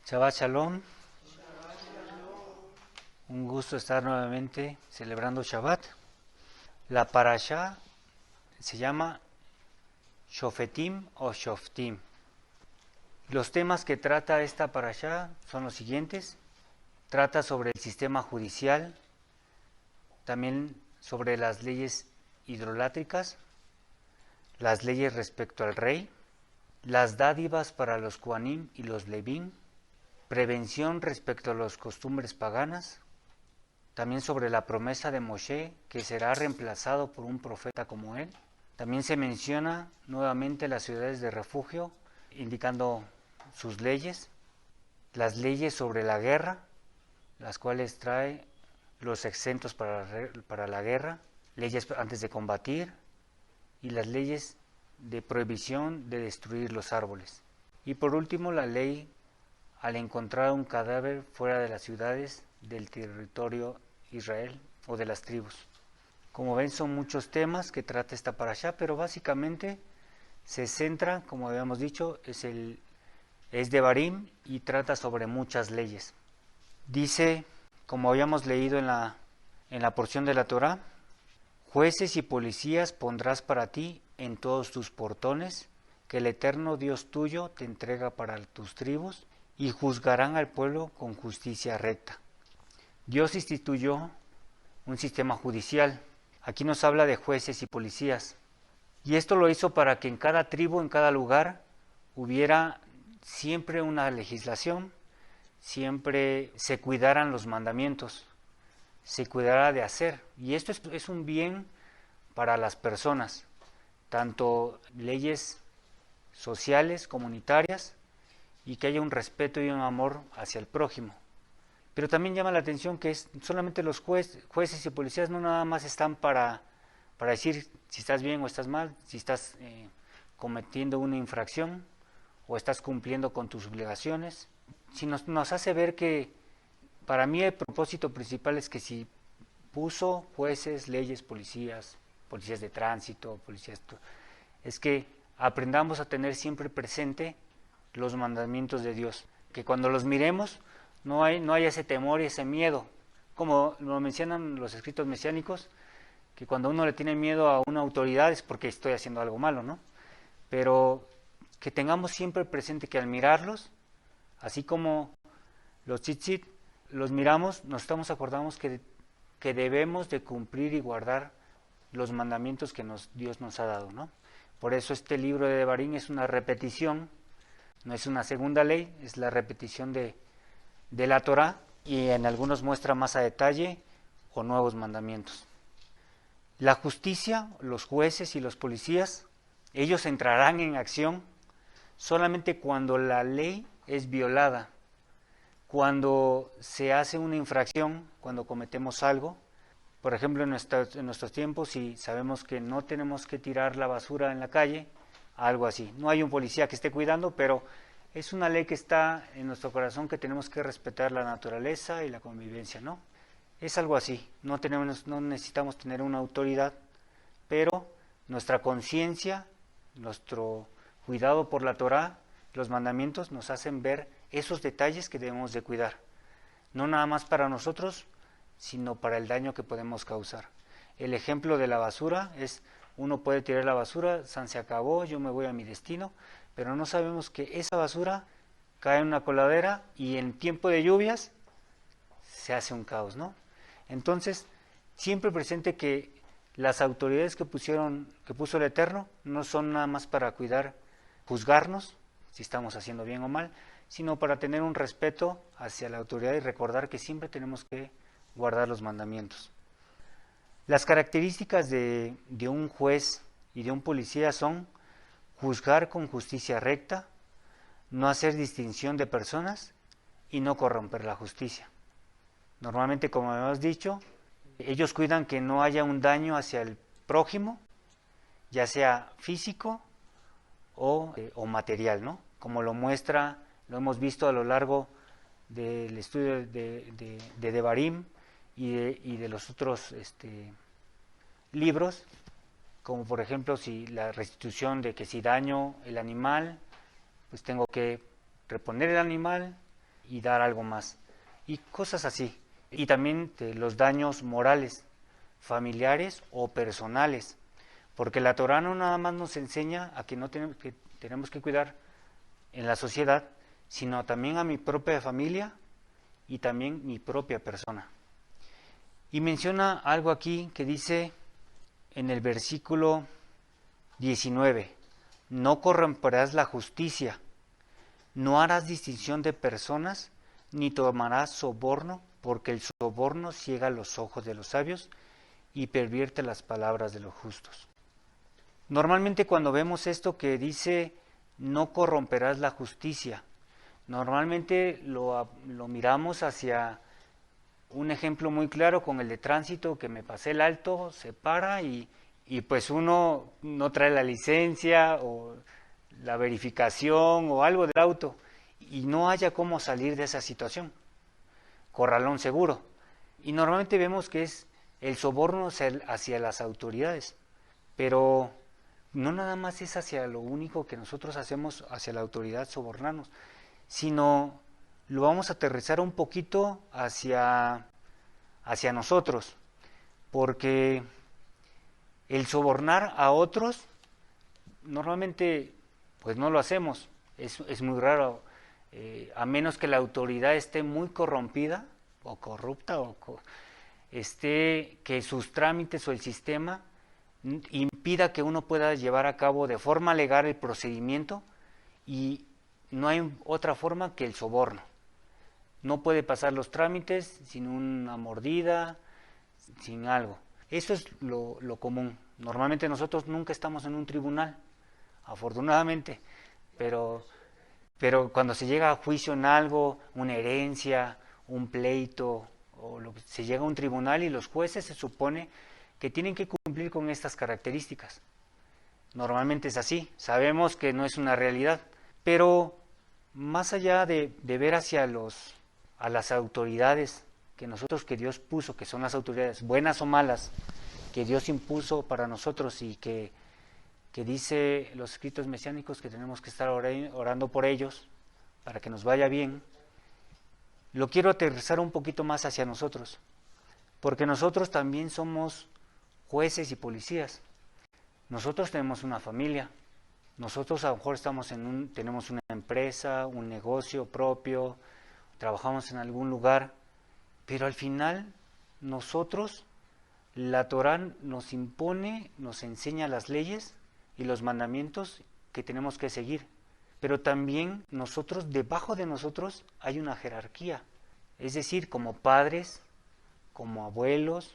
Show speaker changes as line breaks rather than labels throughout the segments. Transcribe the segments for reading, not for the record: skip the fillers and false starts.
Shabbat Shalom, un gusto estar nuevamente celebrando Shabbat. La parashá se llama Shofetim o Shoftim. Los temas que trata esta parashá son los siguientes. Trata sobre el sistema judicial, también sobre las leyes hidrolátricas, las leyes respecto al rey, las dádivas para los Kohanim y los Levim, prevención respecto a las costumbres paganas, también sobre la promesa de Moshe, que será reemplazado por un profeta como él. También se menciona nuevamente las ciudades de refugio, indicando sus leyes, las leyes sobre la guerra, las cuales trae los exentos para la guerra, leyes antes de combatir y las leyes de prohibición de destruir los árboles. Y por último, la ley al encontrar un cadáver fuera de las ciudades del territorio Israel o de las tribus. Como ven, son muchos temas que trata esta parashá, pero básicamente se centra, como habíamos dicho, es Devarim y trata sobre muchas leyes. Dice, como habíamos leído en la porción de la Torá, jueces y policías pondrás para ti en todos tus portones, que el eterno Dios tuyo te entrega para tus tribus, y juzgarán al pueblo con justicia recta. Dios instituyó un sistema judicial. Aquí nos habla de jueces y policías. Y esto lo hizo para que en cada tribu, en cada lugar, hubiera siempre una legislación, siempre se cuidaran los mandamientos, se cuidara de hacer. Y esto es un bien para las personas, tanto leyes sociales, comunitarias, y que haya un respeto y un amor hacia el prójimo. Pero también llama la atención que solamente los jueces y policías no nada más están para decir si estás bien o estás mal, si estás cometiendo una infracción o estás cumpliendo con tus obligaciones, sino nos hace ver que para mí el propósito principal es que si puso jueces, leyes, policías de tránsito, es que aprendamos a tener siempre presente los mandamientos de Dios, que cuando los miremos no hay ese temor y ese miedo, como lo mencionan los escritos mesiánicos, que cuando uno le tiene miedo a una autoridad es porque estoy haciendo algo malo, ¿no? Pero que tengamos siempre presente que al mirarlos, así como los tzitzit, los miramos, acordamos que debemos de cumplir y guardar los mandamientos que Dios nos ha dado, ¿no? Por eso este libro de Devarim es una repetición, no es una segunda ley, es la repetición de la Torá, y en algunos muestra más a detalle o nuevos mandamientos. La justicia, los jueces y los policías, ellos entrarán en acción solamente cuando la ley es violada, cuando se hace una infracción, cuando cometemos algo. Por ejemplo, en nuestros tiempos, si sabemos que no tenemos que tirar la basura en la calle, algo así. No hay un policía que esté cuidando, pero es una ley que está en nuestro corazón, que tenemos que respetar la naturaleza y la convivencia, ¿no? Es algo así. No necesitamos tener una autoridad, pero nuestra conciencia, nuestro cuidado por la Torá, los mandamientos nos hacen ver esos detalles que debemos de cuidar. No nada más para nosotros, sino para el daño que podemos causar. El ejemplo de la basura es, uno puede tirar la basura, se acabó, yo me voy a mi destino, pero no sabemos que esa basura cae en una coladera y en tiempo de lluvias se hace un caos, ¿no? Entonces, siempre presente que las autoridades que puso el Eterno no son nada más para juzgarnos si estamos haciendo bien o mal, sino para tener un respeto hacia la autoridad y recordar que siempre tenemos que guardar los mandamientos. Las características de un juez y de un policía son juzgar con justicia recta, no hacer distinción de personas y no corromper la justicia. Normalmente, como hemos dicho, ellos cuidan que no haya un daño hacia el prójimo, ya sea físico o material, ¿no? Como lo hemos visto a lo largo del estudio de Devarim y de los otros libros, como por ejemplo si la restitución de que si daño el animal, pues tengo que reponer el animal, y dar algo más. Y cosas así. Y también los daños morales, familiares o personales. Porque la Torá no nada más nos enseña a que no tenemos que cuidar en la sociedad, sino también a mi propia familia y también mi propia persona. Y menciona algo aquí que dice en el versículo 19, no corromperás la justicia, no harás distinción de personas, ni tomarás soborno, porque el soborno ciega los ojos de los sabios y pervierte las palabras de los justos. Normalmente cuando vemos esto que dice no corromperás la justicia, normalmente lo miramos hacia un ejemplo muy claro con el de tránsito, que me pasé el alto, se para y pues uno no trae la licencia o la verificación o algo del auto y no haya cómo salir de esa situación. Corralón seguro. Y normalmente vemos que es el soborno hacia las autoridades, pero no nada más es hacia lo único que nosotros hacemos hacia la autoridad, sobornarnos, sino lo vamos a aterrizar un poquito hacia nosotros, porque el sobornar a otros normalmente pues no lo hacemos, es muy raro, a menos que la autoridad esté muy corrompida o corrupta o que sus trámites o el sistema impida que uno pueda llevar a cabo de forma legal el procedimiento y no hay otra forma que el soborno. No puede pasar los trámites sin una mordida, sin algo. Eso es lo común. Normalmente nosotros nunca estamos en un tribunal, afortunadamente, pero cuando se llega a juicio en algo, una herencia, un pleito, se llega a un tribunal y los jueces se supone que tienen que cumplir con estas características. Normalmente es así, sabemos que no es una realidad, pero más allá de ver hacia a las autoridades que Dios puso, que son las autoridades buenas o malas, que Dios impuso para nosotros y que dice los escritos mesiánicos que tenemos que estar orando por ellos para que nos vaya bien, lo quiero aterrizar un poquito más hacia nosotros, porque nosotros también somos jueces y policías. Nosotros tenemos una familia, nosotros a lo mejor tenemos una empresa, un negocio propio, trabajamos en algún lugar, pero al final nosotros, la Torá nos impone, nos enseña las leyes y los mandamientos que tenemos que seguir, pero también debajo de nosotros hay una jerarquía, es decir, como padres, como abuelos,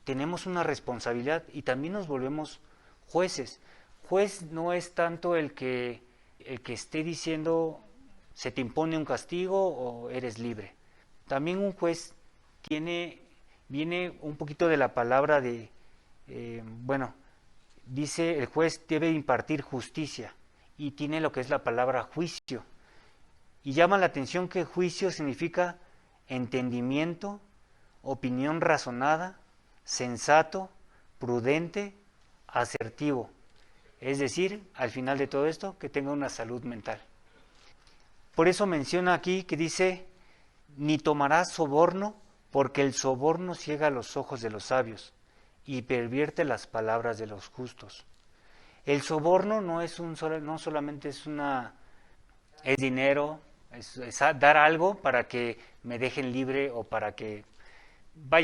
tenemos una responsabilidad y también nos volvemos jueces. Juez no es tanto el que esté diciendo se te impone un castigo o eres libre. También un juez viene un poquito de la palabra dice el juez debe impartir justicia y tiene lo que es la palabra juicio. Y llama la atención que juicio significa entendimiento, opinión razonada, sensato, prudente, asertivo. Es decir, al final de todo esto, que tenga una salud mental. Por eso menciona aquí que dice, ni tomarás soborno, porque el soborno ciega los ojos de los sabios y pervierte las palabras de los justos. El soborno no solamente es dinero, es dar algo para que me dejen libre o para que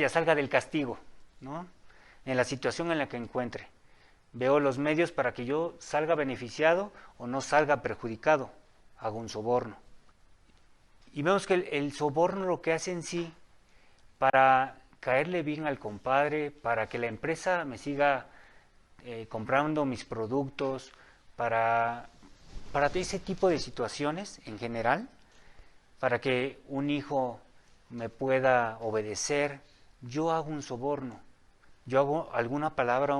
salga del castigo, ¿no? En la situación en la que encuentre. Veo los medios para que yo salga beneficiado o no salga perjudicado. Hago un soborno. Y vemos que el soborno lo que hace en sí, para caerle bien al compadre, para que la empresa me siga comprando mis productos, para ese tipo de situaciones en general, para que un hijo me pueda obedecer, yo hago un soborno, yo hago alguna palabra,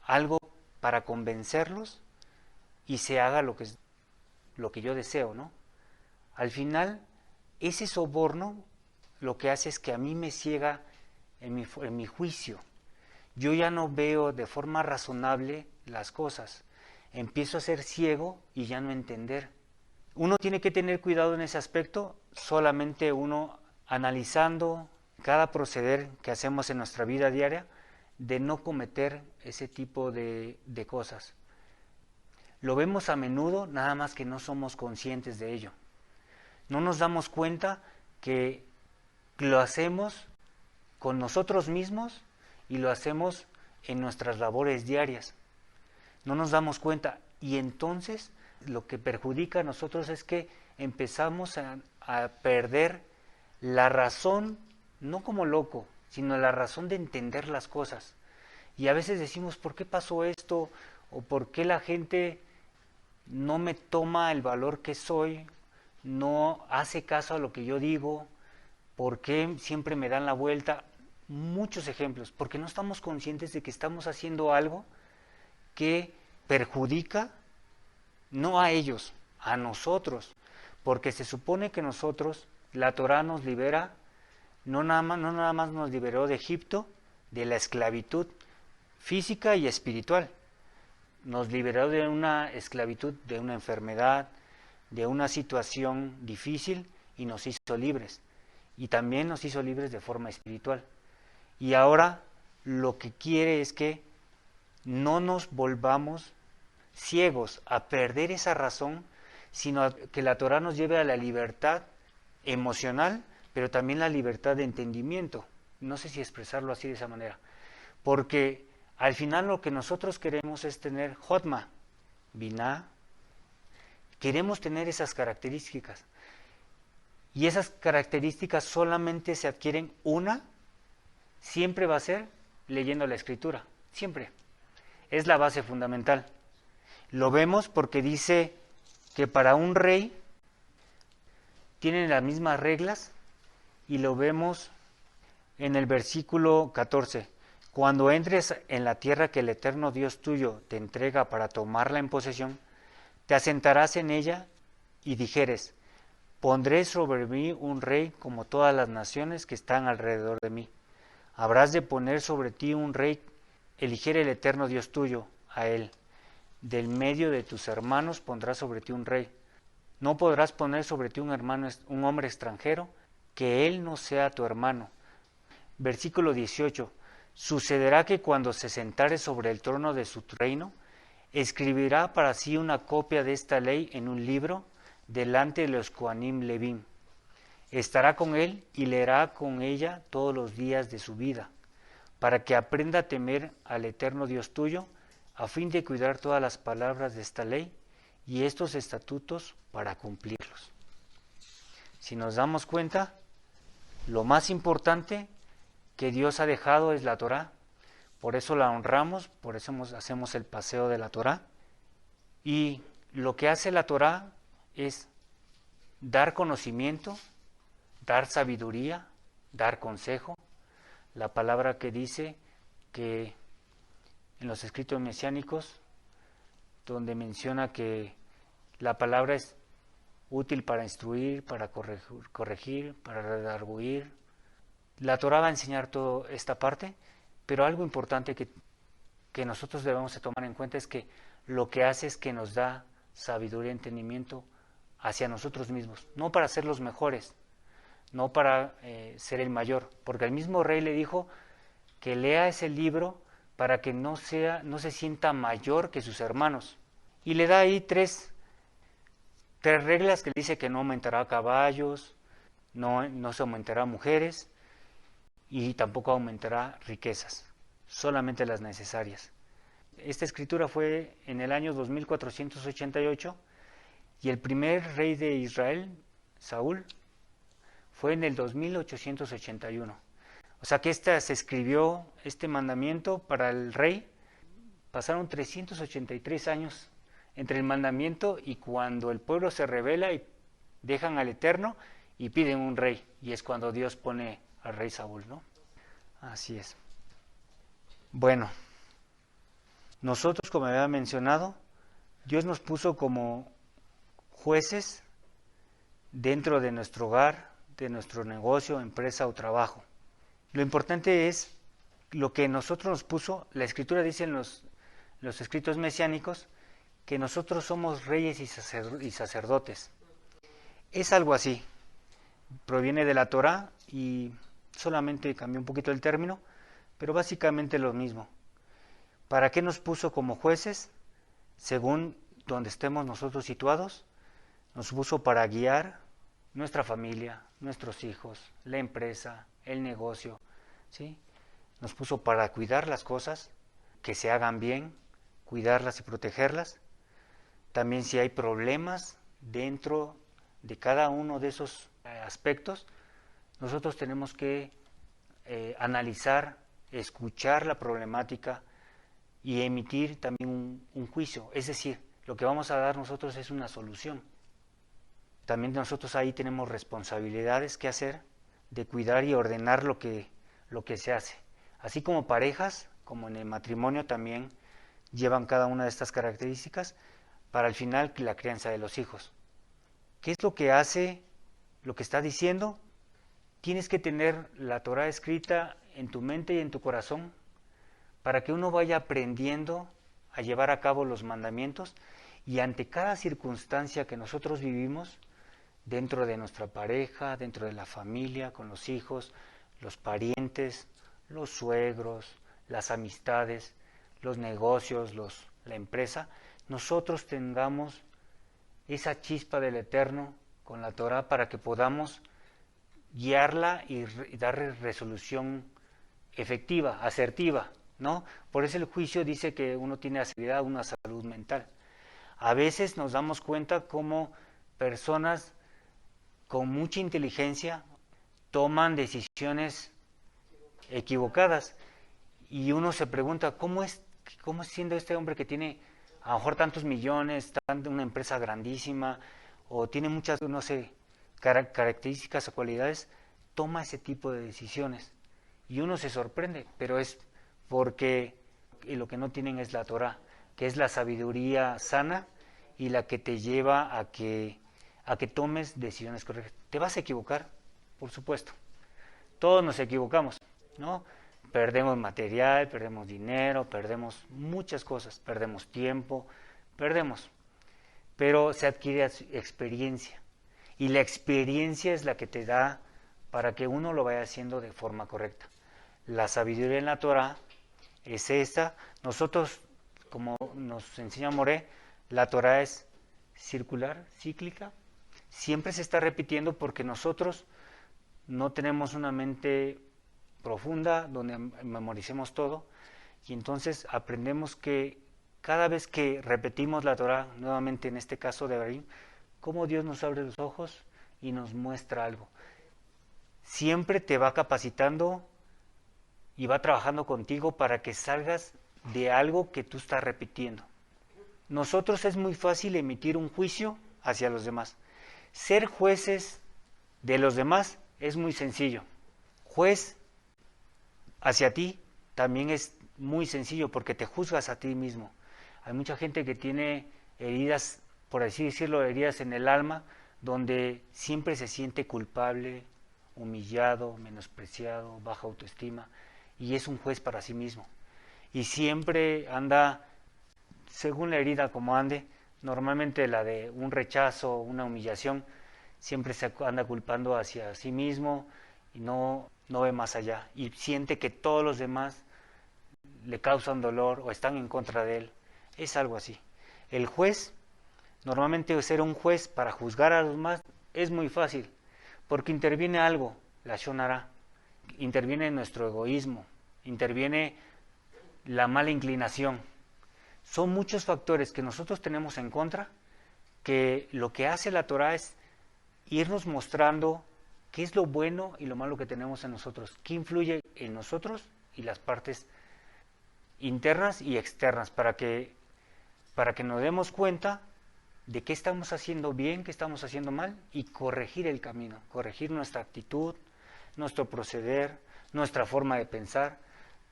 algo para convencerlos y se haga lo que yo deseo, ¿no? Al final, ese soborno lo que hace es que a mí me ciega en mi juicio. Yo ya no veo de forma razonable las cosas. Empiezo a ser ciego y ya no entender. Uno tiene que tener cuidado en ese aspecto, solamente uno analizando cada proceder que hacemos en nuestra vida diaria, de no cometer ese tipo de cosas. Lo vemos a menudo, nada más que no somos conscientes de ello. No nos damos cuenta que lo hacemos con nosotros mismos y lo hacemos en nuestras labores diarias. No nos damos cuenta y entonces lo que perjudica a nosotros es que empezamos a perder la razón, no como loco, sino la razón de entender las cosas. Y a veces decimos, ¿por qué pasó esto? ¿O por qué la gente no me toma el valor que soy? ¿No hace caso a lo que yo digo? ¿Por qué siempre me dan la vuelta? Muchos ejemplos, porque no estamos conscientes de que estamos haciendo algo que perjudica no a ellos, a nosotros, porque se supone que nosotros, la Torá nos libera, no nada más nos liberó de Egipto, de la esclavitud física y espiritual, nos liberó de una esclavitud, de una enfermedad, de una situación difícil y nos hizo libres, y también nos hizo libres de forma espiritual. Y ahora lo que quiere es que no nos volvamos ciegos a perder esa razón, sino que la Torá nos lleve a la libertad emocional, pero también la libertad de entendimiento. No sé si expresarlo así de esa manera, porque al final lo que nosotros queremos es tener Jotma, Biná, queremos tener esas características. Y esas características solamente se adquieren siempre va a ser leyendo la Escritura, siempre. Es la base fundamental. Lo vemos porque dice que para un rey tienen las mismas reglas y lo vemos en el versículo 14. Cuando entres en la tierra que el eterno Dios tuyo te entrega para tomarla en posesión, te asentarás en ella y dijeres, pondré sobre mí un rey como todas las naciones que están alrededor de mí. Habrás de poner sobre ti un rey, eligiere el eterno Dios tuyo, a él. Del medio de tus hermanos pondrás sobre ti un rey. No podrás poner sobre ti un hombre extranjero, que él no sea tu hermano. Versículo 18. Sucederá que cuando se sentare sobre el trono de su reino, escribirá para sí una copia de esta ley en un libro delante de los Coanim Levim. Estará con él y leerá con ella todos los días de su vida, para que aprenda a temer al eterno Dios tuyo, a fin de cuidar todas las palabras de esta ley y estos estatutos para cumplirlos. Si nos damos cuenta, lo más importante que Dios ha dejado es la Torá. Por eso la honramos, por eso hacemos el paseo de la Torá. Y lo que hace la Torá es dar conocimiento, dar sabiduría, dar consejo. La palabra que dice que en los escritos mesiánicos, donde menciona que la palabra es útil para instruir, para corregir, para redarguir. La Torá va a enseñar toda esta parte, pero algo importante que nosotros debemos de tomar en cuenta es que lo que hace es que nos da sabiduría y entendimiento hacia nosotros mismos, no para ser los mejores, no para ser el mayor, porque el mismo rey le dijo que lea ese libro para que no se sienta mayor que sus hermanos. Y le da ahí tres reglas que dice que no aumentará caballos, no se aumentará mujeres y tampoco aumentará riquezas, solamente las necesarias. Esta escritura fue en el año 2488 y el primer rey de Israel, Saúl, fue en el 2881. O sea que se escribió este mandamiento para el rey. Pasaron 383 años entre el mandamiento y cuando el pueblo se rebela y dejan al Eterno y piden un rey. Y es cuando Dios pone al rey Saúl, ¿no? Así es. Bueno, nosotros, como había mencionado, Dios nos puso como jueces dentro de nuestro hogar, de nuestro negocio, empresa o trabajo. Lo importante es lo que nosotros nos puso. La Escritura dice en los escritos mesiánicos que nosotros somos reyes y sacerdotes. Es algo así, proviene de la Torá y solamente cambió un poquito el término, pero básicamente lo mismo. ¿Para qué nos puso como jueces? Según donde estemos nosotros situados, nos puso para guiar nuestra familia, nuestros hijos, la empresa, el negocio, ¿sí? Nos puso para cuidar las cosas, que se hagan bien, cuidarlas y protegerlas. También si hay problemas dentro de cada uno de esos aspectos, nosotros tenemos que analizar, escuchar la problemática y emitir también un juicio. Es decir, lo que vamos a dar nosotros es una solución. También nosotros ahí tenemos responsabilidades que hacer de cuidar y ordenar lo que se hace. Así como parejas, como en el matrimonio también llevan cada una de estas características para al final la crianza de los hijos. ¿Qué es lo que hace, lo que está diciendo? Tienes que tener la Torá escrita en tu mente y en tu corazón para que uno vaya aprendiendo a llevar a cabo los mandamientos y ante cada circunstancia que nosotros vivimos, dentro de nuestra pareja, dentro de la familia, con los hijos, los parientes, los suegros, las amistades, los negocios, la empresa, nosotros tengamos esa chispa del Eterno con la Torá para que podamos guiarla y darle resolución efectiva, asertiva, ¿no? Por eso el juicio dice que uno tiene asertividad, una salud mental. A veces nos damos cuenta cómo personas con mucha inteligencia toman decisiones equivocadas y uno se pregunta cómo es siendo este hombre que tiene a lo mejor tantos millones, una empresa grandísima o tiene muchas, no sé, características o cualidades, toma ese tipo de decisiones y uno se sorprende, pero es porque lo que no tienen es la Torá, que es la sabiduría sana y la que te lleva a que tomes decisiones correctas. ¿Te vas a equivocar? Por supuesto. Todos nos equivocamos, ¿no? Perdemos material, perdemos dinero, perdemos muchas cosas, perdemos tiempo, perdemos. Pero se adquiere experiencia. Y la experiencia es la que te da para que uno lo vaya haciendo de forma correcta. La sabiduría en la Torah es esta. Nosotros, como nos enseña Moré, la Torah es circular, cíclica. Siempre se está repitiendo porque nosotros no tenemos una mente profunda donde memoricemos todo y entonces aprendemos que cada vez que repetimos la Torah, nuevamente en este caso de Abraham, cómo Dios nos abre los ojos y nos muestra algo. Siempre te va capacitando y va trabajando contigo para que salgas de algo que tú estás repitiendo. Nosotros es muy fácil emitir un juicio hacia los demás. Ser jueces de los demás es muy sencillo. Juez hacia ti también es muy sencillo porque te juzgas a ti mismo. Hay mucha gente que tiene heridas, por así decirlo, heridas en el alma, donde siempre se siente culpable, humillado, menospreciado, baja autoestima, y es un juez para sí mismo. Y siempre anda, según la herida como ande, normalmente la de un rechazo, una humillación, siempre se anda culpando hacia sí mismo y no ve más allá. Y siente que todos los demás le causan dolor o están en contra de él. Es algo así. El juez, normalmente ser un juez para juzgar a los demás es muy fácil, porque interviene algo, la shonara, interviene nuestro egoísmo, interviene la mala inclinación. Son muchos factores que nosotros tenemos en contra, que lo que hace la Torah es irnos mostrando qué es lo bueno y lo malo que tenemos en nosotros, qué influye en nosotros y las partes internas y externas, para que nos demos cuenta de qué estamos haciendo bien, qué estamos haciendo mal y corregir el camino, corregir nuestra actitud, nuestro proceder, nuestra forma de pensar.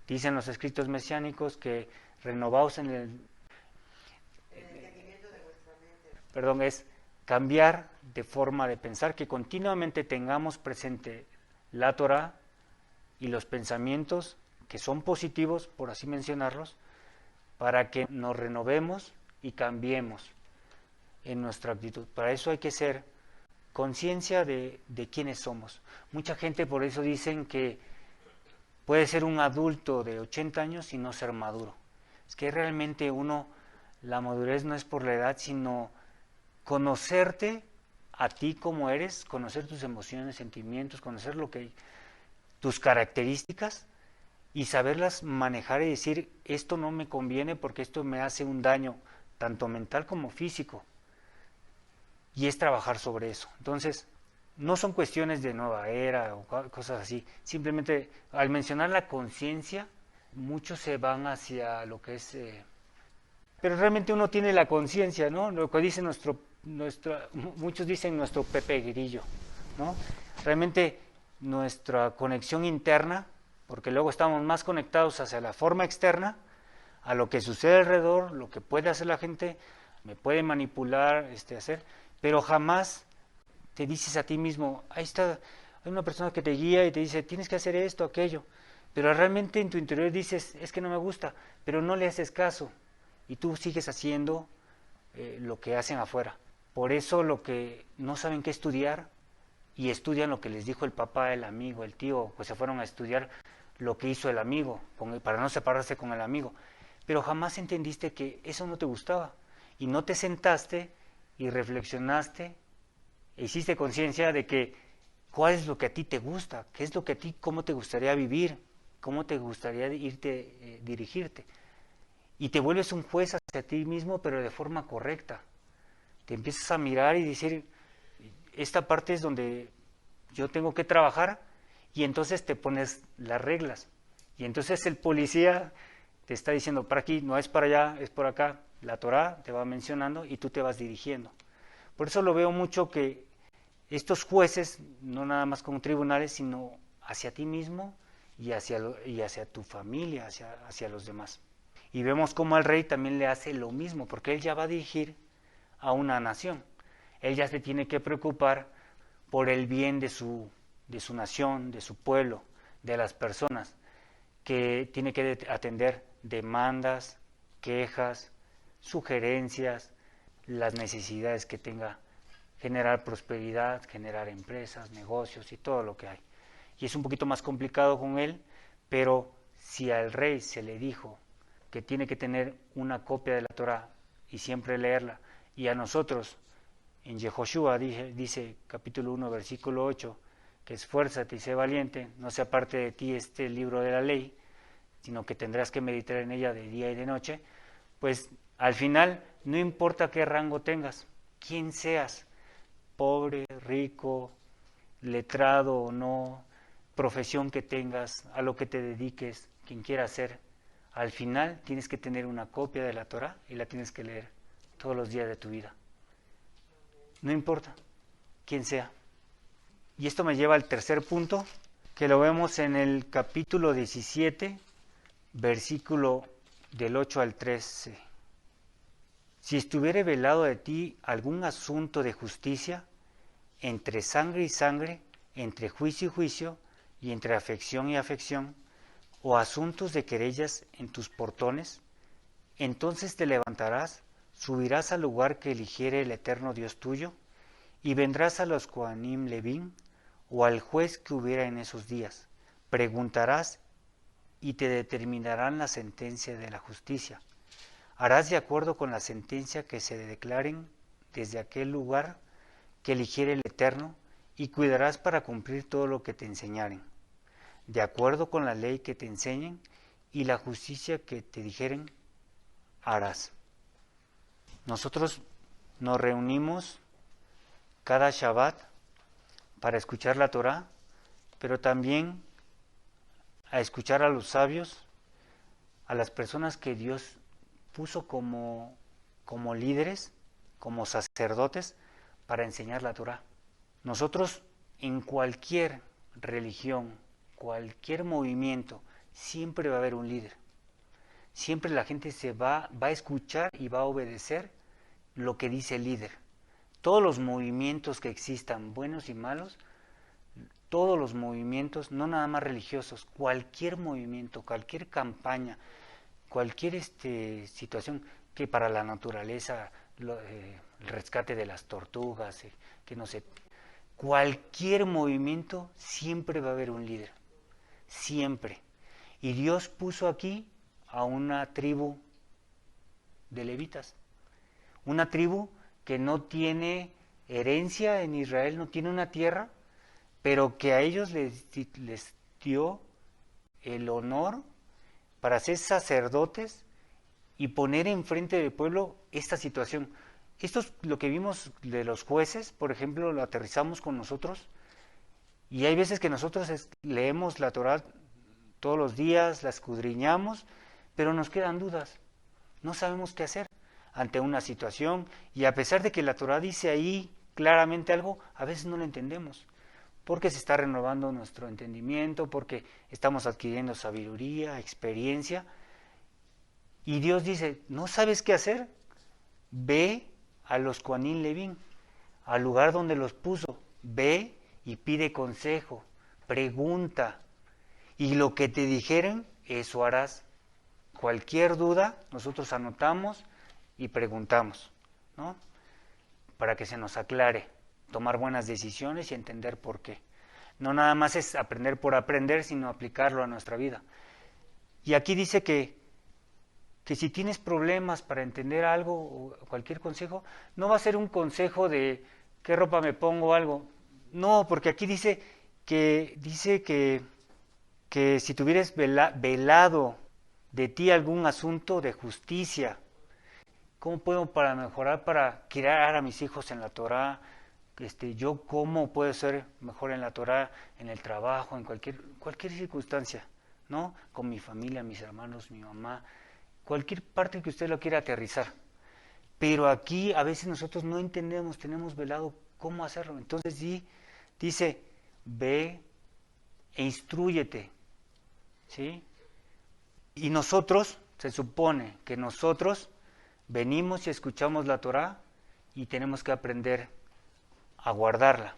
Dicen los escritos mesiánicos que renovaos en el entendimiento de vuestra mente. Perdón, es cambiar de forma de pensar, que continuamente tengamos presente la Torah y los pensamientos que son positivos, por así mencionarlos, para que nos renovemos y cambiemos en nuestra actitud. Para eso hay que ser conciencia de quiénes somos. Mucha gente por eso dicen que puede ser un adulto de 80 años y no ser maduro. Es que realmente la madurez no es por la edad, sino conocerte a ti como eres, conocer tus emociones, sentimientos, conocer tus características y saberlas manejar y decir, esto no me conviene porque esto me hace un daño, tanto mental como físico. Y es trabajar sobre eso. Entonces, no son cuestiones de nueva era o cosas así. Simplemente, al mencionar la conciencia, muchos se van hacia lo que es... pero realmente uno tiene la conciencia, ¿no? Lo que dice muchos dicen nuestro Pepe Grillo, ¿no? Realmente nuestra conexión interna, porque luego estamos más conectados hacia la forma externa, a lo que sucede alrededor, lo que puede hacer la gente, me puede manipular, hacer, pero jamás te dices a ti mismo, ahí está, hay una persona que te guía y te dice, tienes que hacer esto, aquello, pero realmente en tu interior dices, es que no me gusta, pero no le haces caso, y tú sigues haciendo lo que hacen afuera. Por eso lo que no saben qué estudiar, y estudian lo que les dijo el papá, el amigo, el tío, pues se fueron a estudiar lo que hizo el amigo, para no separarse con el amigo. Pero jamás entendiste que eso no te gustaba, y no te sentaste y reflexionaste, e hiciste conciencia de que cuál es lo que a ti te gusta, qué es lo que a ti, cómo te gustaría vivir, cómo te gustaría dirigirte. Y te vuelves un juez hacia ti mismo, pero de forma correcta. Te empiezas a mirar y decir, esta parte es donde yo tengo que trabajar, y entonces te pones las reglas. Y entonces el policía te está diciendo, para aquí, no es para allá, es por acá. La Torá te va mencionando y tú te vas dirigiendo. Por eso lo veo mucho que estos jueces, no nada más con tribunales, sino hacia ti mismo y hacia tu familia, hacia los demás. Y vemos cómo al rey también le hace lo mismo, porque él ya va a dirigir a una nación. Él ya se tiene que preocupar por el bien de su nación, de su pueblo, de las personas, que tiene que atender demandas, quejas, sugerencias, las necesidades que tenga, generar prosperidad, generar empresas, negocios y todo lo que hay. Y es un poquito más complicado con él, pero si al rey se le dijo que tiene que tener una copia de la Torá y siempre leerla, y a nosotros en Yehoshua dice capítulo 1 versículo 8, que esfuérzate y sé valiente, no se aparte de ti este libro de la ley, sino que tendrás que meditar en ella de día y de noche, pues al final no importa qué rango tengas, quién seas, pobre, rico, letrado o no, profesión que tengas, a lo que te dediques, quien quiera ser, al final tienes que tener una copia de la Torá y la tienes que leer todos los días de tu vida. No importa quién sea. Y esto me lleva al tercer punto, que lo vemos en el capítulo 17, versículo del 8 al 13. Si estuviere velado de ti algún asunto de justicia, entre sangre y sangre, entre juicio y juicio, y entre afección y afección, o asuntos de querellas en tus portones, entonces te levantarás, subirás al lugar que eligiere el eterno Dios tuyo, y vendrás a los Kohanim Levín, o al juez que hubiera en esos días. Preguntarás, y te determinarán la sentencia de la justicia. Harás de acuerdo con la sentencia que se declaren desde aquel lugar que eligiere el Eterno, y cuidarás para cumplir todo lo que te enseñaren, de acuerdo con la ley que te enseñen, y la justicia que te dijeren, harás. Nosotros nos reunimos cada Shabbat para escuchar la Torá, pero también a escuchar a los sabios, a las personas que Dios puso como líderes, como sacerdotes, para enseñar la Torá. Nosotros en cualquier religión, cualquier movimiento, siempre va a haber un líder. Siempre la gente se va a escuchar y va a obedecer lo que dice el líder. Todos los movimientos que existan, buenos y malos, todos los movimientos, no nada más religiosos, cualquier movimiento, cualquier campaña, cualquier situación que para la naturaleza, el rescate de las tortugas, que no sé, cualquier movimiento siempre va a haber un líder, siempre. Y Dios puso aquí a una tribu de levitas, una tribu que no tiene herencia en Israel, no tiene una tierra, pero que a ellos les dio el honor para ser sacerdotes y poner enfrente del pueblo esta situación. Esto es lo que vimos de los jueces, por ejemplo, lo aterrizamos con nosotros, y hay veces que nosotros leemos la Torá todos los días, la escudriñamos, pero nos quedan dudas, no sabemos qué hacer ante una situación, y a pesar de que la Torá dice ahí claramente algo, a veces no lo entendemos, porque se está renovando nuestro entendimiento, porque estamos adquiriendo sabiduría, experiencia, y Dios dice, ¿no sabes qué hacer? Ve a los Kohanim Levín, al lugar donde los puso, ve y pide consejo, pregunta, y lo que te dijeren, eso harás. Cualquier duda, nosotros anotamos y preguntamos, ¿no? Para que se nos aclare, tomar buenas decisiones y entender por qué. No nada más es aprender por aprender, sino aplicarlo a nuestra vida. Y aquí dice que si tienes problemas para entender algo o cualquier consejo, no va a ser un consejo de qué ropa me pongo o algo. No, porque aquí dice que si tuvieras velado de ti algún asunto de justicia, ¿cómo puedo para mejorar, para criar a mis hijos en la Torá? Yo cómo puedo ser mejor en la Torá, en el trabajo, en cualquier circunstancia, ¿no? Con mi familia, mis hermanos, mi mamá, cualquier parte que usted lo quiera aterrizar. Pero aquí a veces nosotros no entendemos, tenemos velado cómo hacerlo. Entonces dice, ve e instrúyete, ¿sí? Y nosotros, se supone que nosotros venimos y escuchamos la Torá y tenemos que aprender a guardarla.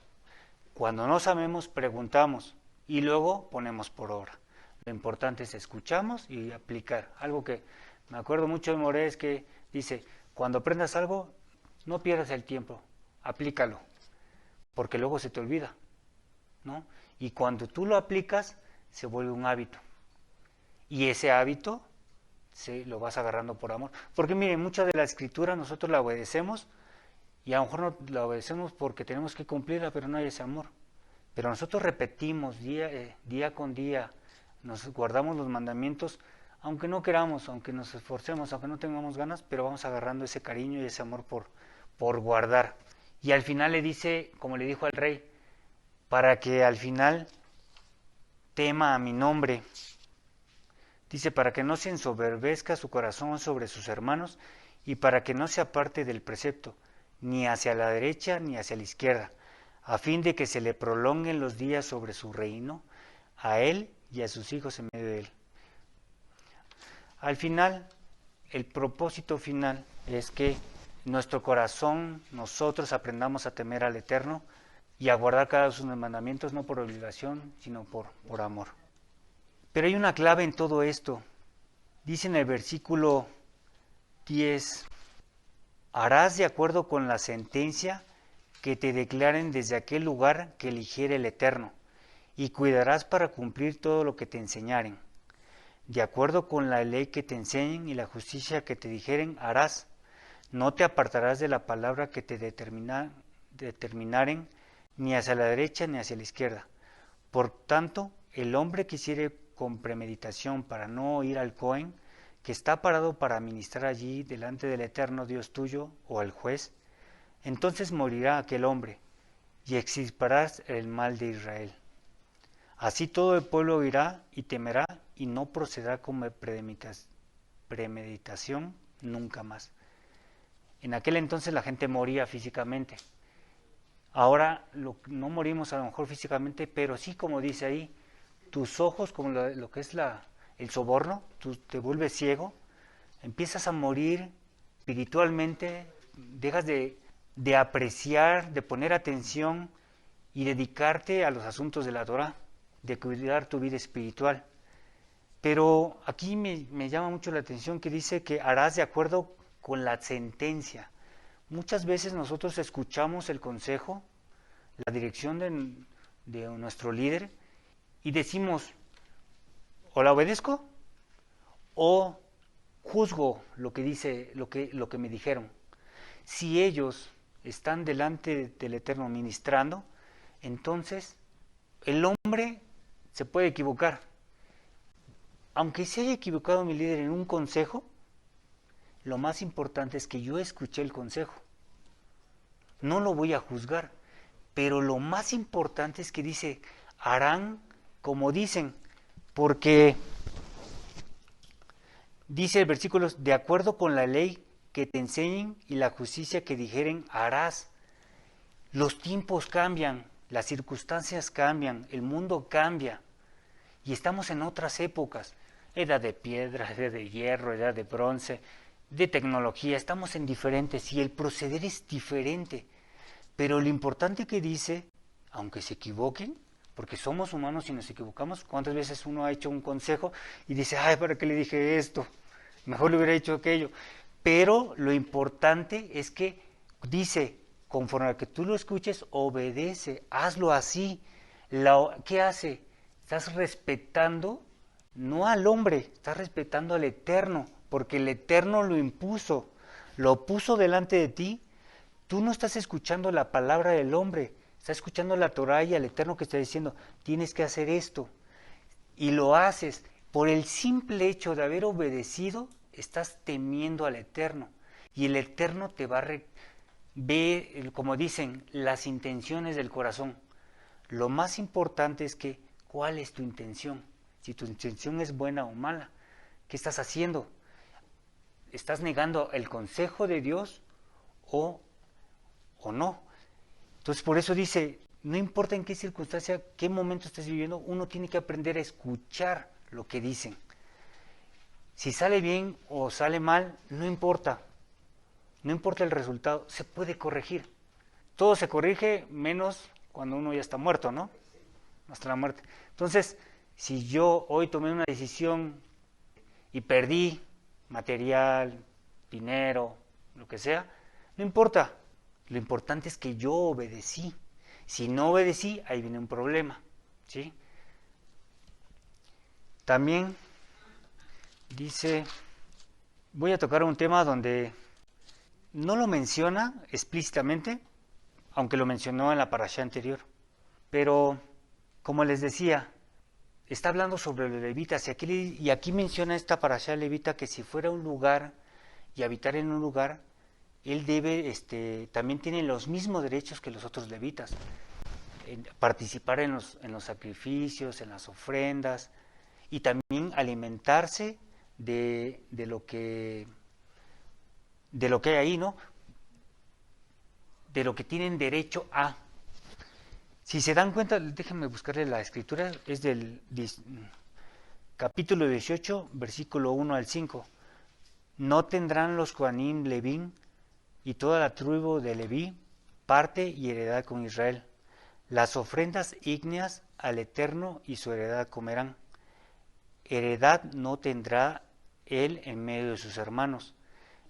Cuando no sabemos, preguntamos y luego ponemos por obra. Lo importante es escuchamos y aplicar. Algo que me acuerdo mucho de Moré es que dice, cuando aprendas algo, no pierdas el tiempo, aplícalo, porque luego se te olvida, ¿no? Y cuando tú lo aplicas, se vuelve un hábito. Y ese hábito lo vas agarrando por amor. Porque miren, mucha de la escritura nosotros la obedecemos y a lo mejor no la obedecemos porque tenemos que cumplirla, pero no hay ese amor. Pero nosotros repetimos día con día, nos guardamos los mandamientos, aunque no queramos, aunque nos esforcemos, aunque no tengamos ganas, pero vamos agarrando ese cariño y ese amor por guardar. Y al final le dice, como le dijo al rey, para que al final tema a mi nombre. Dice, para que no se ensoberbezca su corazón sobre sus hermanos y para que no se aparte del precepto, ni hacia la derecha ni hacia la izquierda, a fin de que se le prolonguen los días sobre su reino, a él y a sus hijos en medio de él. Al final, el propósito final es que nuestro corazón, nosotros aprendamos a temer al Eterno y a guardar cada uno de sus mandamientos, no por obligación, sino por amor. Pero hay una clave en todo esto. Dice en el versículo 10, harás de acuerdo con la sentencia que te declaren desde aquel lugar que eligiere el Eterno, y cuidarás para cumplir todo lo que te enseñaren. De acuerdo con la ley que te enseñen y la justicia que te dijeren, harás. No te apartarás de la palabra que te determinaren, ni hacia la derecha ni hacia la izquierda. Por tanto, el hombre que hiciere con premeditación para no oír al Cohen, que está parado para ministrar allí delante del eterno Dios tuyo o al juez, entonces morirá aquel hombre, y extirparás el mal de Israel. Así todo el pueblo oirá y temerá, y no procederá con premeditación nunca más. En aquel entonces la gente moría físicamente. Ahora no morimos a lo mejor físicamente, pero sí, como dice ahí, tus ojos, como lo que es el soborno, tú te vuelves ciego, empiezas a morir espiritualmente, dejas de apreciar, de poner atención y dedicarte a los asuntos de la Torá, de cuidar tu vida espiritual. Pero aquí me llama mucho la atención que dice que harás de acuerdo con la sentencia. Muchas veces nosotros escuchamos el consejo la dirección de nuestro líder y decimos, o la obedezco o juzgo lo que dice, lo que me dijeron. Si ellos están delante del Eterno ministrando, entonces el hombre se puede equivocar. Aunque se haya equivocado mi líder en un consejo, lo más importante es que yo escuché el consejo. No lo voy a juzgar, pero lo más importante es que dice, harán como dicen, porque dice el versículo, de acuerdo con la ley que te enseñen y la justicia que dijeren, harás. Los tiempos cambian, las circunstancias cambian, el mundo cambia y estamos en otras épocas, edad de piedra, edad de hierro, edad de bronce, de tecnología, estamos en diferentes y el proceder es diferente, pero lo importante que dice, aunque se equivoquen, porque somos humanos y nos equivocamos, ¿cuántas veces uno ha hecho un consejo y dice, ay, ¿para qué le dije esto? Mejor le hubiera hecho aquello. Pero lo importante es que dice, conforme a que tú lo escuches, obedece, hazlo así. ¿Qué hace? Estás respetando, no al hombre, estás respetando al Eterno, porque el Eterno lo impuso, lo puso delante de ti. Tú no estás escuchando la palabra del hombre, estás escuchando la Torá y al Eterno que está diciendo, tienes que hacer esto. Y lo haces. Por el simple hecho de haber obedecido, estás temiendo al Eterno. Y el Eterno te va a ver, como dicen, las intenciones del corazón. Lo más importante es que, ¿cuál es tu intención? Si tu intención es buena o mala, ¿qué estás haciendo? ¿Estás negando el consejo de Dios o no? Entonces por eso dice, no importa en qué circunstancia, qué momento estés viviendo, uno tiene que aprender a escuchar lo que dicen. Si sale bien o sale mal, no importa. No importa el resultado, se puede corregir. Todo se corrige menos cuando uno ya está muerto, ¿no? Hasta la muerte. Entonces, si yo hoy tomé una decisión y perdí material, dinero, lo que sea, no importa. Lo importante es que yo obedecí. Si no obedecí, ahí viene un problema, ¿sí? También dice, voy a tocar un tema donde no lo menciona explícitamente, aunque lo mencionó en la parashá anterior. Pero, como les decía, está hablando sobre los levitas. Y aquí menciona esta parashá levita que si fuera un lugar y habitar en un lugar, él debe, también tiene los mismos derechos que los otros levitas. Participar en los sacrificios, en las ofrendas, y también alimentarse de lo que hay ahí, ¿no? De lo que tienen derecho a. Si se dan cuenta, déjenme buscarle la escritura, es del capítulo 18, versículo 1 al 5. No tendrán los Coanim Levín y toda la tribu de Leví parte y heredad con Israel. Las ofrendas ígneas al Eterno y su heredad comerán. Heredad no tendrá él en medio de sus hermanos.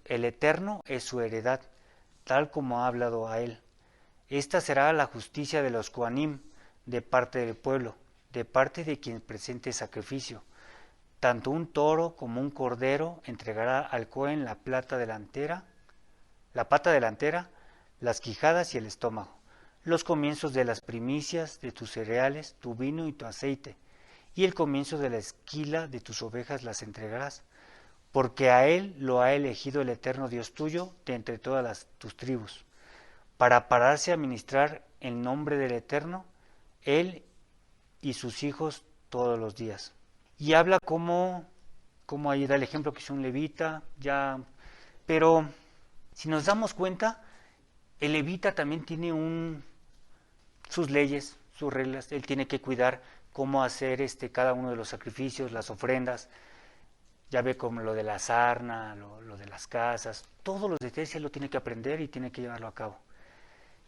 El Eterno es su heredad, tal como ha hablado a él. Esta será la justicia de los Coanim, de parte del pueblo, de parte de quien presente sacrificio. Tanto un toro como un cordero entregará al Cohen la pata delantera, las quijadas y el estómago, los comienzos de las primicias de tus cereales, tu vino y tu aceite, y el comienzo de la esquila de tus ovejas las entregarás, porque a él lo ha elegido el Eterno Dios tuyo de entre todas tus tribus, para pararse a ministrar en nombre del Eterno, él y sus hijos todos los días. Y habla como ahí da el ejemplo que es un levita, pero si nos damos cuenta, el levita también tiene sus leyes, sus reglas, él tiene que cuidar cómo hacer cada uno de los sacrificios, las ofrendas, ya ve como lo de la sarna, lo de las casas, todos los detalles él lo tiene que aprender y tiene que llevarlo a cabo.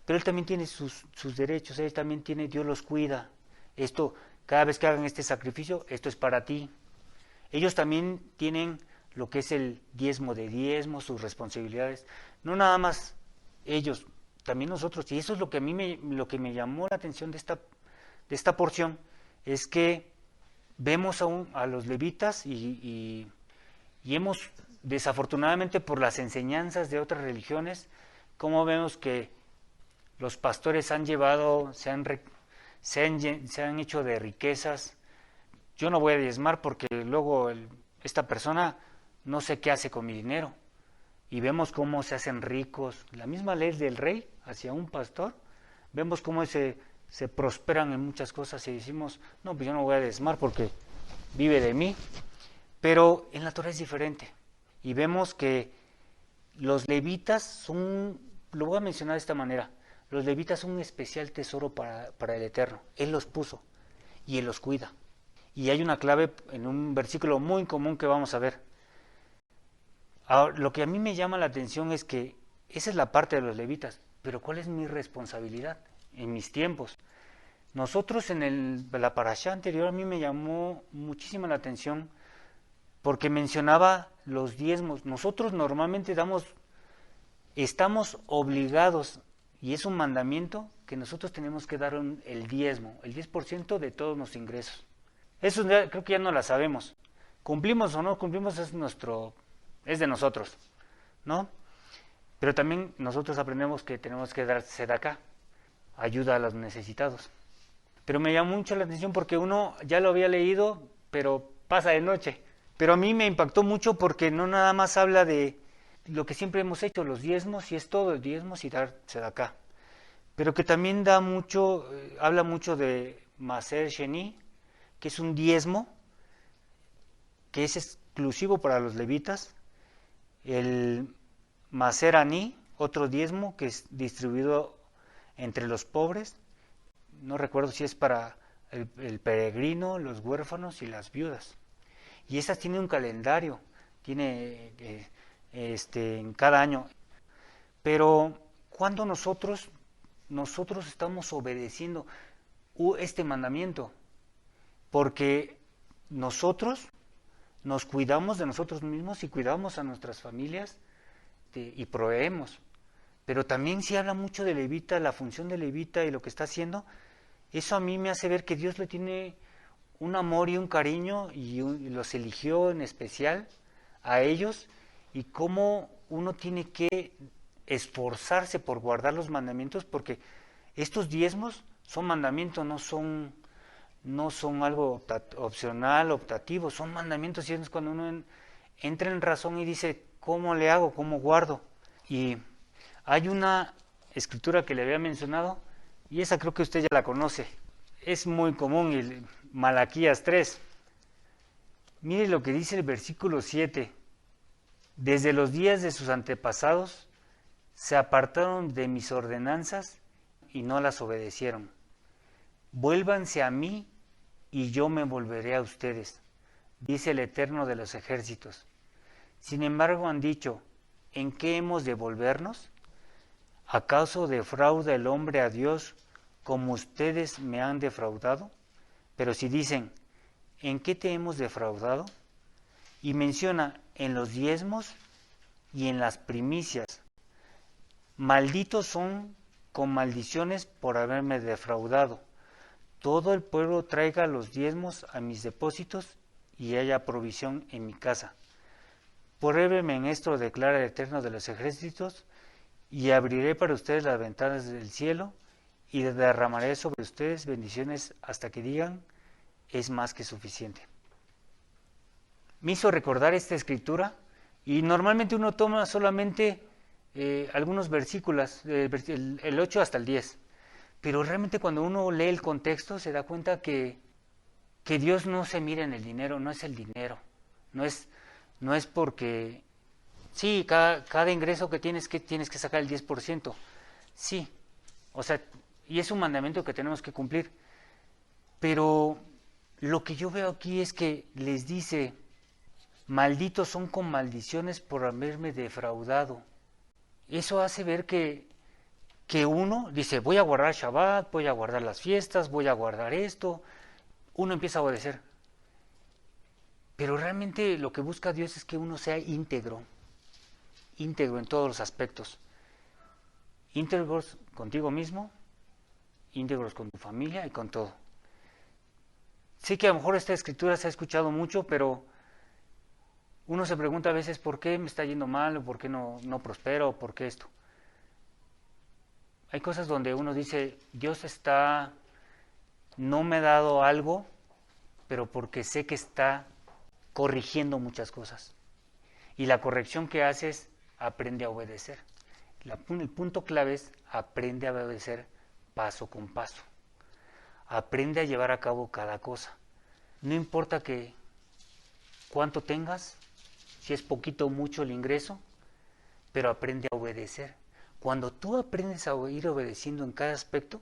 Pero él también tiene sus derechos, él también tiene, Dios los cuida. Esto, cada vez que hagan este sacrificio, esto es para ti. Ellos también tienen lo que es el diezmo de diezmo, sus responsabilidades. No nada más ellos, también nosotros, y eso es lo que lo que me llamó la atención de esta porción, es que vemos a los levitas y hemos, desafortunadamente por las enseñanzas de otras religiones, como vemos que los pastores han llevado, se han hecho de riquezas. Yo no voy a diezmar porque luego esta persona no sé qué hace con mi dinero. Y vemos cómo se hacen ricos. La misma ley del rey hacia un pastor, vemos cómo se prosperan en muchas cosas y decimos, no, pues yo no voy a diezmar porque vive de mí. Pero en la Torah es diferente. Y vemos que los levitas son, lo voy a mencionar de esta manera, los levitas son un especial tesoro para el Eterno. Él los puso y Él los cuida. Y hay una clave en un versículo muy común que vamos a ver. Ahora, lo que a mí me llama la atención es que esa es la parte de los levitas, pero ¿cuál es mi responsabilidad en mis tiempos? Nosotros en la parashá anterior a mí me llamó muchísima la atención porque mencionaba los diezmos. Nosotros normalmente estamos obligados, y es un mandamiento, que nosotros tenemos que dar el diezmo, el 10% de todos los ingresos. Eso creo que ya no la sabemos. Cumplimos o no cumplimos es de nosotros, ¿no? Pero también nosotros aprendemos que tenemos que dar sedacá, ayuda a los necesitados. Pero me llamó mucho la atención porque uno ya lo había leído, pero pasa de noche. Pero a mí me impactó mucho porque no nada más habla de lo que siempre hemos hecho, los diezmos, y es todo, el diezmos y dar sedacá. Pero que también habla mucho de Maser Sheni, que es un diezmo, que es exclusivo para los levitas, el Maser Ani, otro diezmo que es distribuido entre los pobres, no recuerdo si es para el peregrino, los huérfanos y las viudas. Y esas tienen un calendario, tiene en cada año. Pero cuando nosotros estamos obedeciendo este mandamiento, porque nosotros nos cuidamos de nosotros mismos y cuidamos a nuestras familias y proveemos. Pero también si habla mucho de levita, la función de levita y lo que está haciendo, eso a mí me hace ver que Dios le tiene un amor y un cariño y los eligió en especial a ellos, y cómo uno tiene que esforzarse por guardar los mandamientos, porque estos diezmos son mandamientos, no son algo opcional, optativo, son mandamientos, y es cuando uno entra en razón y dice, ¿cómo le hago? ¿Cómo guardo? Y hay una escritura que le había mencionado, y esa creo que usted ya la conoce, es muy común, Malaquías 3. Mire lo que dice el versículo 7. Desde los días de sus antepasados se apartaron de mis ordenanzas y no las obedecieron. Vuélvanse a mí y yo me volveré a ustedes, dice el Eterno de los ejércitos. Sin embargo han dicho, ¿en qué hemos de volvernos? ¿Acaso defrauda el hombre a Dios como ustedes me han defraudado? Pero si dicen, ¿en qué te hemos defraudado? Y menciona en los diezmos y en las primicias. Malditos son con maldiciones por haberme defraudado. Todo el pueblo traiga los diezmos a mis depósitos y haya provisión en mi casa. Pruébeme en esto, declara el Eterno de los ejércitos, y abriré para ustedes las ventanas del cielo y derramaré sobre ustedes bendiciones hasta que digan, es más que suficiente. Me hizo recordar esta escritura, y normalmente uno toma solamente algunos versículos, el 8 hasta el 10, pero realmente cuando uno lee el contexto se da cuenta que Dios no se mira en el dinero, no es el dinero, no es porque, sí, cada ingreso que tienes que sacar el 10%, sí, o sea, y es un mandamiento que tenemos que cumplir, pero lo que yo veo aquí es que les dice, malditos son con maldiciones por haberme defraudado. Eso hace ver que uno dice, voy a guardar Shabbat, voy a guardar las fiestas, voy a guardar esto. Uno empieza a obedecer. Pero realmente lo que busca Dios es que uno sea íntegro en todos los aspectos. íntegros contigo mismo, íntegros con tu familia y con todo. Sé que a lo mejor esta escritura se ha escuchado mucho, pero uno se pregunta a veces por qué me está yendo mal, o por qué no prospero, o por qué esto. Hay cosas donde uno dice, Dios no me ha dado algo, pero porque sé que está corrigiendo muchas cosas. Y la corrección que hace es, aprende a obedecer. El punto clave es, aprende a obedecer paso con paso. Aprende a llevar a cabo cada cosa. No importa cuánto tengas, si es poquito o mucho el ingreso, pero aprende a obedecer. Cuando tú aprendes a ir obedeciendo en cada aspecto,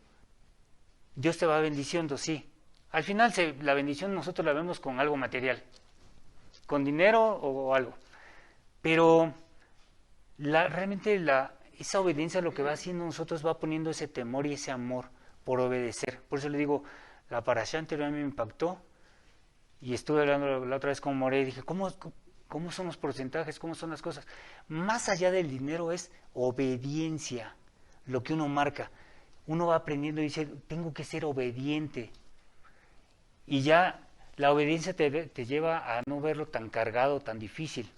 Dios te va bendiciendo, sí. Al final la bendición nosotros la vemos con algo material, con dinero o algo. Pero realmente esa obediencia lo que va haciendo nosotros va poniendo ese temor y ese amor por obedecer. Por eso le digo, la parashá anterior a mí me impactó y estuve hablando la otra vez con More y dije, ¿cómo son los porcentajes? ¿Cómo son las cosas? Más allá del dinero es obediencia, lo que uno marca. Uno va aprendiendo y dice, tengo que ser obediente. Y ya la obediencia te lleva a no verlo tan cargado, tan difícil.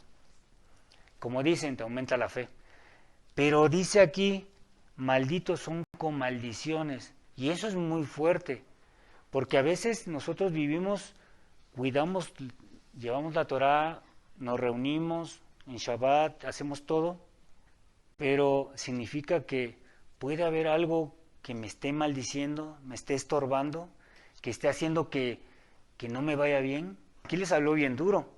Como dicen, te aumenta la fe. Pero dice aquí, malditos son con maldiciones. Y eso es muy fuerte. Porque a veces nosotros cuidamos, llevamos la Torá, nos reunimos en Shabbat, hacemos todo. Pero significa que puede haber algo que me esté maldiciendo, me esté estorbando, que esté haciendo que no me vaya bien. Aquí les habló bien duro.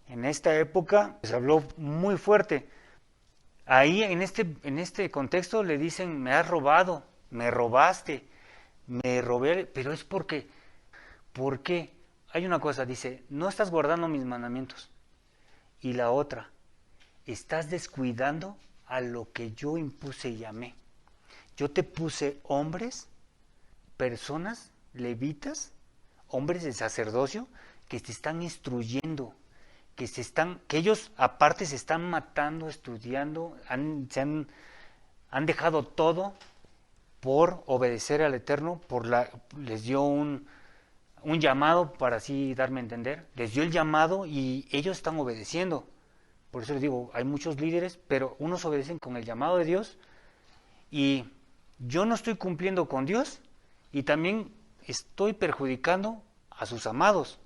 En esta época les habló muy fuerte. Ahí en este contexto le dicen, me has robado, me robaste, me robé, pero es ¿por qué? Hay una cosa, dice, no estás guardando mis mandamientos. Y la otra, estás descuidando a lo que yo impuse y llamé. Yo te puse hombres, personas, levitas, hombres de sacerdocio, que te están instruyendo, que ellos aparte se están matando, estudiando, han dejado todo por obedecer al Eterno, les dio un llamado, para así darme a entender, les dio el llamado y ellos están obedeciendo. Por eso les digo, hay muchos líderes, pero unos obedecen con el llamado de Dios y yo no estoy cumpliendo con Dios y también estoy perjudicando a sus amados.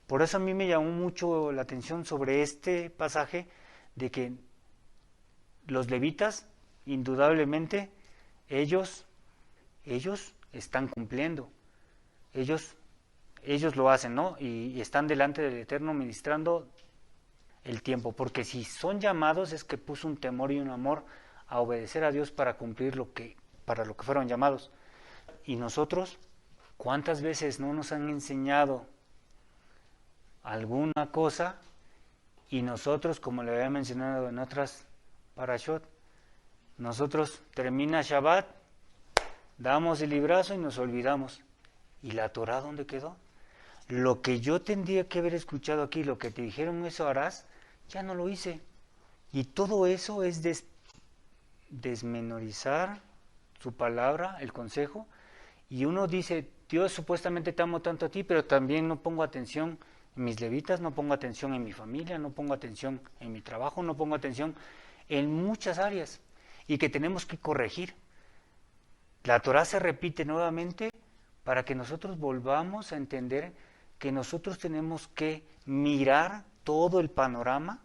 Por eso a mí me llamó mucho la atención sobre este pasaje de que los levitas, indudablemente, ellos están cumpliendo. Ellos lo hacen, ¿no? Y están delante del Eterno ministrando el tiempo. Porque si son llamados es que puso un temor y un amor a obedecer a Dios para cumplir para lo que fueron llamados. Y nosotros, ¿cuántas veces no nos han enseñado alguna cosa y nosotros, como le había mencionado en otras parashot, nosotros termina Shabbat, damos el librazo y nos olvidamos? ¿Y la Torah dónde quedó? Lo que yo tendría que haber escuchado aquí, lo que te dijeron, eso harás, ya no lo hice. Y todo eso es desmenorizar su palabra, el consejo, y uno dice, Dios supuestamente te amo tanto a ti, pero también no pongo atención en mis levitas, no pongo atención en mi familia, no pongo atención en mi trabajo, no pongo atención en muchas áreas, y que tenemos que corregir. La Torah se repite nuevamente para que nosotros volvamos a entender que nosotros tenemos que mirar todo el panorama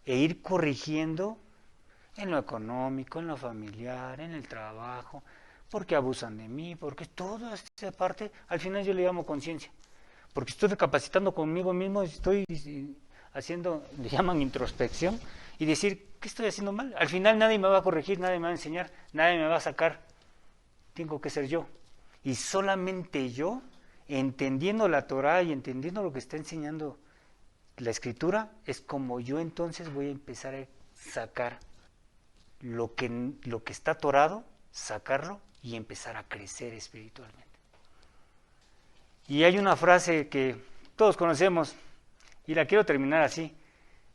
e ir corrigiendo en lo económico, en lo familiar, en el trabajo, porque abusan de mí, porque toda esa parte, al final yo le llamo conciencia, porque estoy recapacitando conmigo mismo, estoy haciendo, le llaman introspección, y decir, ¿qué estoy haciendo mal? Al final nadie me va a corregir, nadie me va a enseñar, nadie me va a sacar, tengo que ser yo. Y solamente yo, entendiendo la Torah y entendiendo lo que está enseñando la Escritura, es como yo entonces voy a empezar a sacar lo que está atorado, sacarlo y empezar a crecer espiritualmente. Y hay una frase que todos conocemos y la quiero terminar así.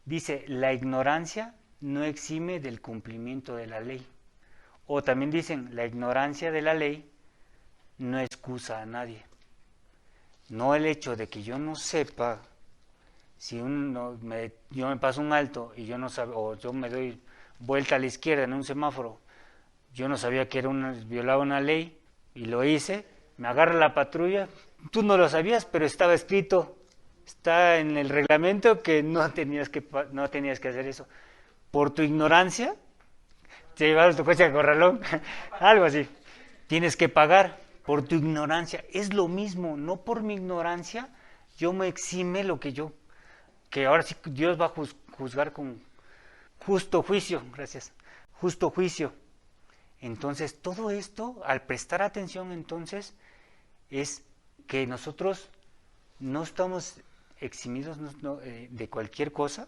Dice, la ignorancia no exime del cumplimiento de la ley. O también dicen, la ignorancia de la ley no excusa a nadie. No el hecho de que yo no sepa, si yo me paso un alto y yo no sabía, o yo me doy vuelta a la izquierda en un semáforo, yo no sabía que violaba una ley y lo hice, me agarra la patrulla, tú no lo sabías, pero estaba escrito, está en el reglamento que no tenías que hacer eso. Por tu ignorancia, te llevaron tu coche a corralón, algo así. Tienes que pagar por tu ignorancia. Es lo mismo, no por mi ignorancia yo me exime lo que ahora sí Dios va a juzgar con justo juicio, gracias, justo juicio. Entonces, todo esto, al prestar atención, entonces, es que nosotros no estamos eximidos de cualquier cosa,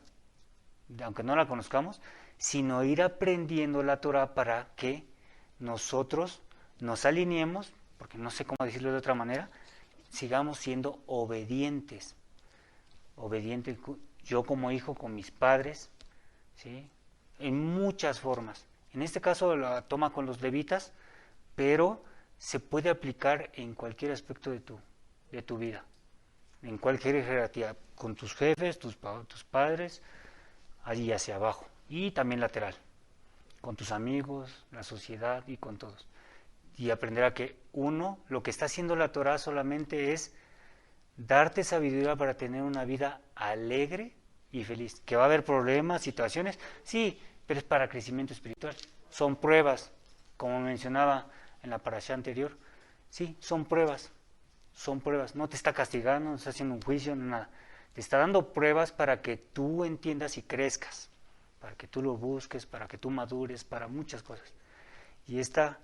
aunque no la conozcamos, sino ir aprendiendo la Torah para que nosotros nos alineemos, porque no sé cómo decirlo de otra manera, sigamos siendo obedientes. Obedientes yo como hijo con mis padres, ¿sí? En muchas formas. En este caso la toma con los levitas, pero se puede aplicar en cualquier aspecto de tu vida, en cualquier jerarquía, con tus jefes, tus padres, allí hacia abajo, y también lateral, con tus amigos, la sociedad y con todos. Y aprender a que lo que está haciendo la Torah solamente es darte sabiduría para tener una vida alegre y feliz. Que va a haber problemas, situaciones, sí, pero es para crecimiento espiritual. Son pruebas, como mencionaba en la parashá anterior. Sí, son pruebas. No te está castigando, no está haciendo un juicio, no nada. Te está dando pruebas para que tú entiendas y crezcas, para que tú lo busques, para que tú madures, para muchas cosas. Y esta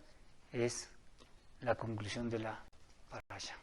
es la conclusión de la parashá.